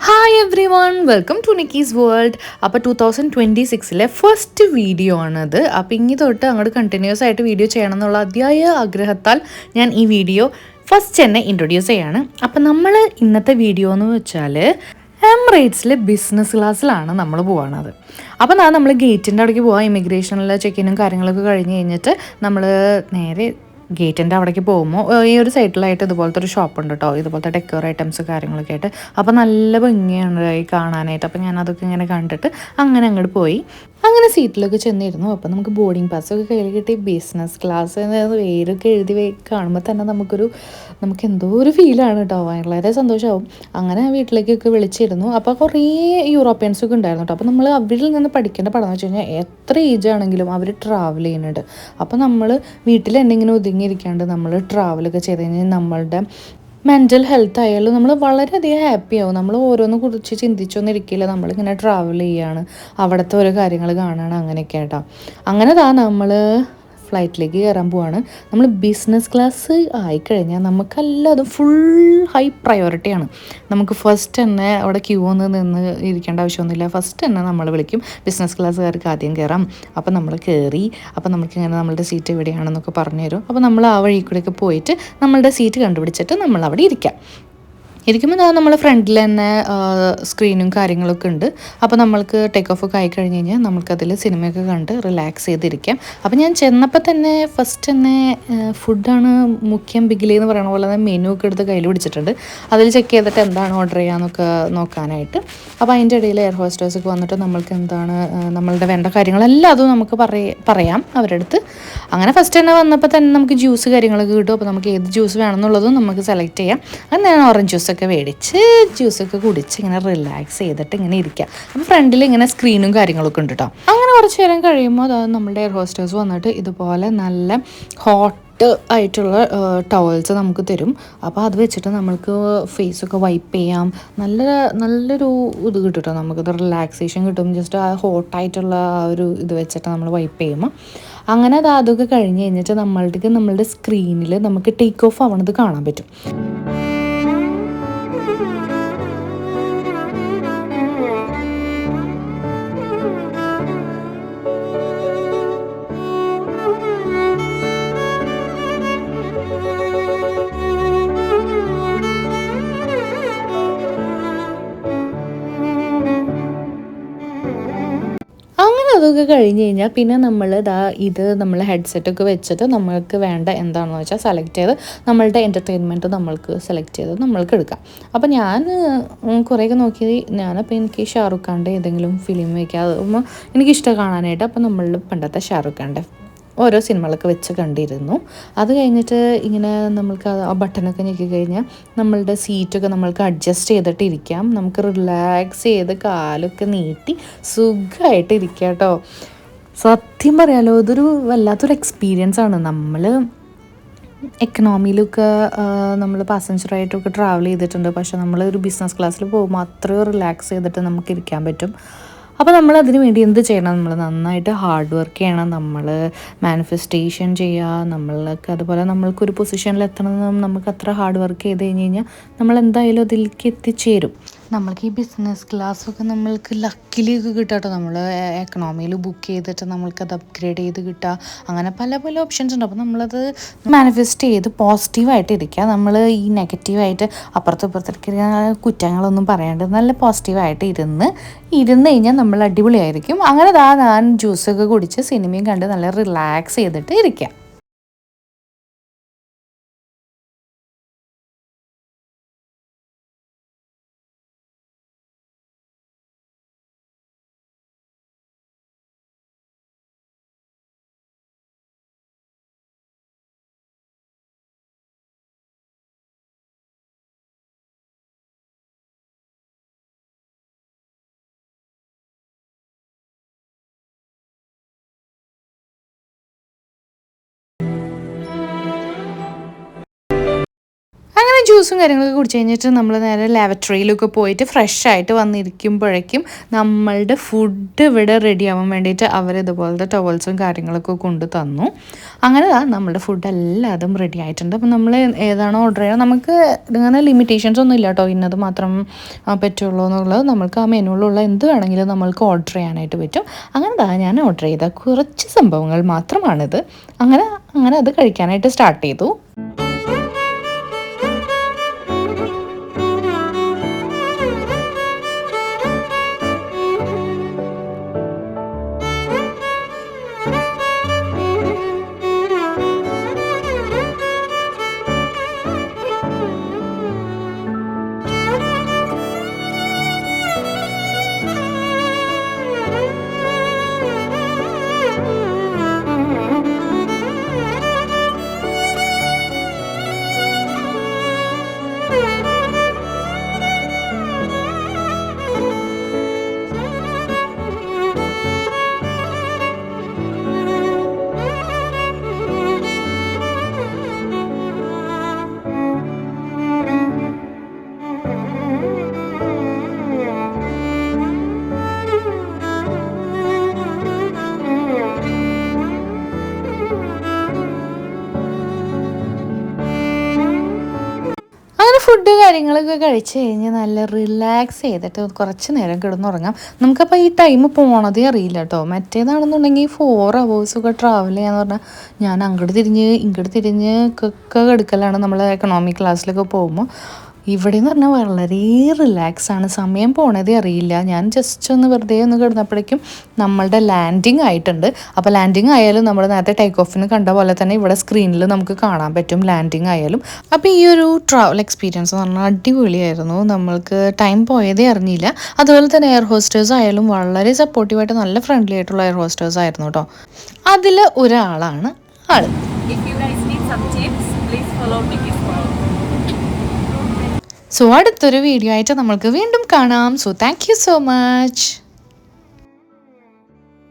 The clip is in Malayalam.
Hi everyone welcome to Nikki's world. അപ്പോൾ 2026 ഫസ്റ്റ് വീഡിയോ ആണത്. അപ്പോൾ ഇനി തൊട്ട് അങ്ങോട്ട് കണ്ടിന്യൂസ് ആയിട്ട് വീഡിയോ ചെയ്യണം എന്നുള്ള അതിയായ ആഗ്രഹത്താൽ ഞാൻ ഈ വീഡിയോ ഫസ്റ്റ് തന്നെ ഇൻട്രൊഡ്യൂസ് ചെയ്യാണ്. അപ്പോൾ നമ്മൾ ഇന്നത്തെ വീഡിയോ എന്ന് വെച്ചാൽ എമിറേറ്റ്സിലെ ബിസിനസ് ക്ലാസ്സിലാണ് നമ്മൾ പോകുന്നത്. അപ്പോൾ നമ്മൾ ഗേറ്റിൻ്റെ അവിടേക്ക് പോകാം. ഇമിഗ്രേഷനിലെ ചെക്കിനും കാര്യങ്ങളൊക്കെ കഴിഞ്ഞ് കഴിഞ്ഞിട്ട് നമ്മൾ നേരെ ഗേറ്റിൻ്റെ അവിടേക്ക് പോകുമ്പോൾ ഈ ഒരു സൈഡിലായിട്ട് ഇതുപോലത്തെ ഒരു ഷോപ്പ് ഉണ്ട് കേട്ടോ. ഇതുപോലത്തെ ഡെക്കോർ ഐറ്റംസ് കാര്യങ്ങളൊക്കെ ആയിട്ട്. അപ്പോൾ നല്ല ഭംഗിയാണ് ഈ കാണാനായിട്ട്. അപ്പോൾ ഞാൻ അതൊക്കെ ഇങ്ങനെ കണ്ടിട്ട് അങ്ങനെ അങ്ങോട്ട് പോയി. അങ്ങനെ സീറ്റിലൊക്കെ ചെന്നിരുന്നു. അപ്പോൾ നമുക്ക് ബോർഡിംഗ് പാസ്സൊക്കെ കയ്യിൽ കിട്ടി. ബിസിനസ് ക്ലാസ് പേരൊക്കെ എഴുതി കാണുമ്പോൾ തന്നെ നമുക്ക് എന്തോ ഒരു ഫീലാണ് കേട്ടോ. വളരെ സന്തോഷമാവും. അങ്ങനെ വീട്ടിലേക്കൊക്കെ വിളിച്ചിരുന്നു. അപ്പോൾ കുറേ യൂറോപ്യൻസൊക്കെ ഉണ്ടായിരുന്നു കേട്ടോ. അപ്പോൾ നമ്മൾ അവരിൽ നിന്ന് പഠിക്കേണ്ട പഠനം വെച്ച് കഴിഞ്ഞാൽ എത്ര ഏജ് ആണെങ്കിലും അവർ ട്രാവൽ ചെയ്യുന്നുണ്ട്. അപ്പോൾ നമ്മൾ വീട്ടിൽ തന്നെ ഇങ്ങനെ ഒതുങ്ങിയിരിക്കാണ്ട് നമ്മൾ ട്രാവലൊക്കെ ചെയ്ത് കഴിഞ്ഞാൽ നമ്മളുടെ മെൻ്റൽ ഹെൽത്ത് ആയാലും നമ്മൾ വളരെയധികം ഹാപ്പി ആവും. നമ്മൾ ഓരോന്ന് കുറിച്ച് ചിന്തിച്ചൊന്നും ഇരിക്കില്ല. നമ്മളിങ്ങനെ ട്രാവൽ ചെയ്യാണ്, അവിടുത്തെ ഓരോ കാര്യങ്ങൾ കാണുകയാണ്, അങ്ങനെയൊക്കെ ആയിട്ടോ. അങ്ങനെ നമ്മൾ ഫ്ലൈറ്റിലേക്ക് കയറാൻ പോവാണ്. നമ്മൾ ബിസിനസ് ക്ലാസ് ആയിക്കഴിഞ്ഞാൽ നമുക്കെല്ലാതും ഫുൾ ഹൈ പ്രയോറിറ്റിയാണ്. നമുക്ക് ഫസ്റ്റ് തന്നെ അവിടെ ക്യൂ ഒന്നും നിന്ന് ഇരിക്കേണ്ട ആവശ്യമൊന്നുമില്ല. ഫസ്റ്റ് തന്നെ നമ്മൾ വിളിക്കും, ബിസിനസ് ക്ലാസ്സുകാർക്ക് ആദ്യം കയറാം. അപ്പോൾ നമ്മൾ കയറി, അപ്പോൾ നമുക്കിങ്ങനെ നമ്മളുടെ സീറ്റ് എവിടെയാണെന്നൊക്കെ പറഞ്ഞു തരും. അപ്പോൾ നമ്മൾ ആ വഴി കൂടെയൊക്കെ പോയിട്ട് നമ്മളുടെ സീറ്റ് കണ്ടുപിടിച്ചിട്ട് നമ്മൾ അവിടെ ഇരിക്കാം. ഇരിക്കുമ്പോൾ നമ്മൾ ഫ്രണ്ടിൽ തന്നെ സ്ക്രീനും കാര്യങ്ങളൊക്കെ ഉണ്ട്. അപ്പോൾ നമ്മൾക്ക് ടേക്ക് ഓഫ് ഒക്കെ ആയി കഴിഞ്ഞ് കഴിഞ്ഞാൽ നമുക്കതിൽ സിനിമയൊക്കെ കണ്ട് റിലാക്സ് ചെയ്തിരിക്കാം. അപ്പോൾ ഞാൻ ചെന്നപ്പോൾ തന്നെ ഫസ്റ്റ് തന്നെ ഫുഡാണ് മുഖ്യം ബിഗിലി എന്ന് പറയുന്ന പോലെ തന്നെ മെനു ഒക്കെ എടുത്ത് കയ്യിൽ പിടിച്ചിട്ടുണ്ട്. അതിൽ ചെക്ക് ചെയ്തിട്ട് എന്താണ് ഓർഡർ ചെയ്യാമെന്നൊക്കെ നോക്കാനായിട്ട്. അപ്പോൾ അതിൻ്റെ ഇടയിൽ എയർ ഹോസ്റ്റേഴ്സൊക്കെ വന്നിട്ട് നമ്മൾക്ക് എന്താണ് നമ്മളുടെ വേണ്ട കാര്യങ്ങളെല്ലാം അതും നമുക്ക് പറയാം അവരുടെ അടുത്ത്. അങ്ങനെ ഫസ്റ്റ് തന്നെ വന്നപ്പോൾ തന്നെ നമുക്ക് ജ്യൂസ് കാര്യങ്ങളൊക്കെ കിട്ടും. അപ്പോൾ നമുക്ക് ഏത് ജ്യൂസ് വേണമെന്നുള്ളതും നമുക്ക് സെലക്ട് ചെയ്യാം. അങ്ങനെ ഞാൻ ഓറഞ്ച് ജ്യൂസൊക്കെ മേടിച്ച് ജ്യൂസൊക്കെ കുടിച്ച് ഇങ്ങനെ റിലാക്സ് ചെയ്തിട്ട് ഇങ്ങനെ ഇരിക്കാം. അപ്പോൾ ഫ്രണ്ടിൽ ഇങ്ങനെ സ്ക്രീനും കാര്യങ്ങളൊക്കെ ഉണ്ട് കേട്ടോ. അങ്ങനെ കുറച്ച് നേരം കഴിയുമ്പോൾ നമ്മുടെ എയർ ഹോസ്റ്റേഴ്സ് വന്നിട്ട് ഇതുപോലെ നല്ല ഹോട്ട് ആയിട്ടുള്ള ടവൽസ് നമുക്ക് തരും. അപ്പോൾ അത് വെച്ചിട്ട് നമ്മൾക്ക് ഫേസൊക്കെ വൈപ്പ് ചെയ്യാം. നല്ലൊരു ഇത് കിട്ടും കേട്ടോ. നമുക്കിത് റിലാക്സേഷൻ കിട്ടും. ജസ്റ്റ് ആ ഹോട്ടായിട്ടുള്ള ആ ഒരു ഇത് വെച്ചിട്ട് നമ്മൾ വൈപ്പ് ചെയ്യുമ്പോൾ അങ്ങനെ അതൊക്കെ കഴിഞ്ഞ് കഴിഞ്ഞിട്ട് നമ്മളുടെ സ്ക്രീനിൽ നമുക്ക് ടേക്ക് ഓഫ് ആവണത് കാണാൻ പറ്റും. അതൊക്കെ കഴിഞ്ഞ് കഴിഞ്ഞാൽ പിന്നെ നമ്മൾ ഹെഡ്സെറ്റൊക്കെ വെച്ചിട്ട് നമ്മൾക്ക് വേണ്ട എന്താണെന്ന് വെച്ചാൽ സെലക്ട് ചെയ്ത് നമ്മളുടെ എൻ്റർടൈൻമെൻറ്റ് നമ്മൾക്ക് സെലക്ട് ചെയ്ത് നമ്മൾക്ക് എടുക്കാം. അപ്പോൾ ഞാൻ കുറേയൊക്കെ നോക്കി. ഞാനപ്പോൾ എനിക്ക് ഷാറുഖ് ഖാൻ്റെ ഏതെങ്കിലും ഫിലിം വയ്ക്കാം, എനിക്കിഷ്ടം കാണാനായിട്ട്. അപ്പോൾ പണ്ടത്തെ ഷാറുഖ് ഖാൻ്റെ ഓരോ സിനിമകളൊക്കെ വെച്ച് കണ്ടിരുന്നു. അത് കഴിഞ്ഞിട്ട് ഇങ്ങനെ നമ്മൾക്ക് ആ ബട്ടണൊക്കെ ഞെക്കി കഴിഞ്ഞാൽ നമ്മളുടെ സീറ്റൊക്കെ നമ്മൾക്ക് അഡ്ജസ്റ്റ് ചെയ്തിട്ട് ഇരിക്കാം. നമുക്ക് റിലാക്സ് ചെയ്ത് കാലൊക്കെ നീട്ടി സുഖമായിട്ട് ഇരിക്കാം കേട്ടോ. സത്യം പറയാലോ, ഇതൊരു വല്ലാത്തൊരു എക്സ്പീരിയൻസ് ആണ്. നമ്മൾ എക്കണോമിയിലൊക്കെ നമ്മൾ പാസഞ്ചറായിട്ടൊക്കെ ട്രാവൽ ചെയ്തിട്ടുണ്ട്. പക്ഷേ നമ്മൾ ഒരു ബിസിനസ് ക്ലാസ്സിൽ പോകുമ്പോൾ അത്രയും റിലാക്സ് ചെയ്തിട്ട് നമുക്ക് ഇരിക്കാൻ പറ്റും. അപ്പോൾ നമ്മൾ അതിന് വേണ്ടി എന്ത് ചെയ്യണം? നമ്മൾ നന്നായിട്ട് ഹാർഡ് വർക്ക് ചെയ്യണം. നമ്മൾ മാനിഫെസ്റ്റേഷൻ ചെയ്യുക. അതുപോലെ നമ്മൾക്കൊരു പൊസിഷനിൽ എത്തണമെന്നും നമുക്ക് അത്ര ഹാർഡ് വർക്ക് ചെയ്ത് കഴിഞ്ഞ് കഴിഞ്ഞാൽ നമ്മൾ എന്തായാലും അതിലേക്ക് എത്തിച്ചേരും. നമ്മൾക്ക് ഈ ബിസിനസ് ക്ലാസ്സൊക്കെ നമ്മൾക്ക് ലക്കിലേക്ക് കിട്ടുക കേട്ടോ. നമ്മൾ എക്കണോമിയിൽ ബുക്ക് ചെയ്തിട്ട് നമ്മൾക്കത് അപ്ഗ്രേഡ് ചെയ്ത് കിട്ടുക. അങ്ങനെ പല പല ഓപ്ഷൻസ് ഉണ്ട്. അപ്പോൾ നമ്മളത് മാനിഫെസ്റ്റ് ചെയ്ത് പോസിറ്റീവായിട്ട് ഇരിക്കുക. നമ്മൾ ഈ നെഗറ്റീവായിട്ട് അപ്പുറത്തേക്ക് കുറ്റങ്ങളൊന്നും പറയാണ്ട് നല്ല പോസിറ്റീവായിട്ട് ഇരുന്ന് കഴിഞ്ഞാൽ നമ്മൾ അടിപൊളിയായിരിക്കും. അങ്ങനെ ഞാൻ ജ്യൂസൊക്കെ കുടിച്ച് സിനിമയും കണ്ട് നല്ല റിലാക്സ് ചെയ്തിട്ട് ഇരിക്കുക. ജ്യൂസും കാര്യങ്ങളൊക്കെ കുടിച്ച് കഴിഞ്ഞിട്ട് നമ്മൾ നേരെ ലാബറട്ടറിയിലൊക്കെ പോയിട്ട് ഫ്രഷ് ആയിട്ട് വന്നിരിക്കുമ്പോഴേക്കും നമ്മളുടെ ഫുഡ് ഇവിടെ റെഡി ആവാൻ വേണ്ടിയിട്ട് അവരിതുപോലത്തെ ടവൽസും കാര്യങ്ങളൊക്കെ കൊണ്ട് തന്നു. അങ്ങനെ നമ്മുടെ ഫുഡ് എല്ലാതും റെഡി ആയിട്ടുണ്ട്. അപ്പം നമ്മൾ ഏതാണോ ഓർഡർ ചെയ്യുക, നമുക്ക് ഇങ്ങനെ ലിമിറ്റേഷൻസ് ഒന്നും ഇല്ല കേട്ടോ, ഇന്നത് മാത്രം പറ്റുള്ളൂ എന്നുള്ളത്. നമുക്ക് ആ മെനുവിലുള്ള എന്ത് വേണമെങ്കിലും നമ്മൾക്ക് ഓർഡർ ചെയ്യാനായിട്ട് പറ്റും. അങ്ങനെ ഞാൻ ഓർഡർ ചെയ്ത കുറച്ച് സംഭവങ്ങൾ മാത്രമാണിത്. അങ്ങനെ അത് കഴിക്കാനായിട്ട് സ്റ്റാർട്ട് ചെയ്തു. ഫുഡ് കാര്യങ്ങളൊക്കെ കഴിച്ച് കഴിഞ്ഞ് നല്ല റിലാക്സ് ചെയ്തിട്ട് കുറച്ച് നേരം കിടന്നുറങ്ങാം. നമുക്കപ്പോൾ ഈ ടൈം പോണതേ അറിയില്ല കേട്ടോ. മറ്റേതാണെന്നുണ്ടെങ്കിൽ 4 hours ട്രാവൽ ചെയ്യാന്ന് പറഞ്ഞാൽ ഞാൻ അങ്ങോട്ട് തിരിഞ്ഞ് ഇങ്ങോട്ട് തിരിഞ്ഞ് ഒക്കെ കിടക്കലാണ് നമ്മൾ എക്കണോമിക് ക്ലാസ്സിലൊക്കെ പോകുമ്പോൾ. ഇവിടെ എന്ന് പറഞ്ഞാൽ വളരെ റിലാക്സാണ്, സമയം പോണതേ അറിയില്ല. ഞാൻ ജസ്റ്റ് ഒന്ന് വെറുതെ ഒന്ന് കിടന്നപ്പോഴേക്കും നമ്മളുടെ ലാൻഡിങ് ആയിട്ടുണ്ട്. അപ്പോൾ ലാൻഡിങ് ആയാലും നമ്മൾ നേരത്തെ ടേക്ക് ഓഫിന് കണ്ട പോലെ തന്നെ ഇവിടെ സ്ക്രീനിൽ നമുക്ക് കാണാൻ പറ്റും ലാൻഡിങ് ആയാലും. അപ്പോൾ ഈ ഒരു ട്രാവൽ എക്സ്പീരിയൻസ് എന്ന് പറഞ്ഞാൽ അടിപൊളിയായിരുന്നു. നമ്മൾക്ക് ടൈം പോയതേ അറിഞ്ഞില്ല. അതുപോലെ തന്നെ എയർ ഹോസ്റ്റേഴ്സ് ആയാലും വളരെ സപ്പോർട്ടീവായിട്ട് നല്ല ഫ്രണ്ട്ലി ആയിട്ടുള്ള എയർ ഹോസ്റ്റേഴ്സ് ആയിരുന്നു കേട്ടോ. അതിൽ ഒരാളാണ് ആൾ. സോ അടുത്തൊരു വീഡിയോ ആയിട്ട് നമ്മൾക്ക് വീണ്ടും കാണാം. So thank you so much.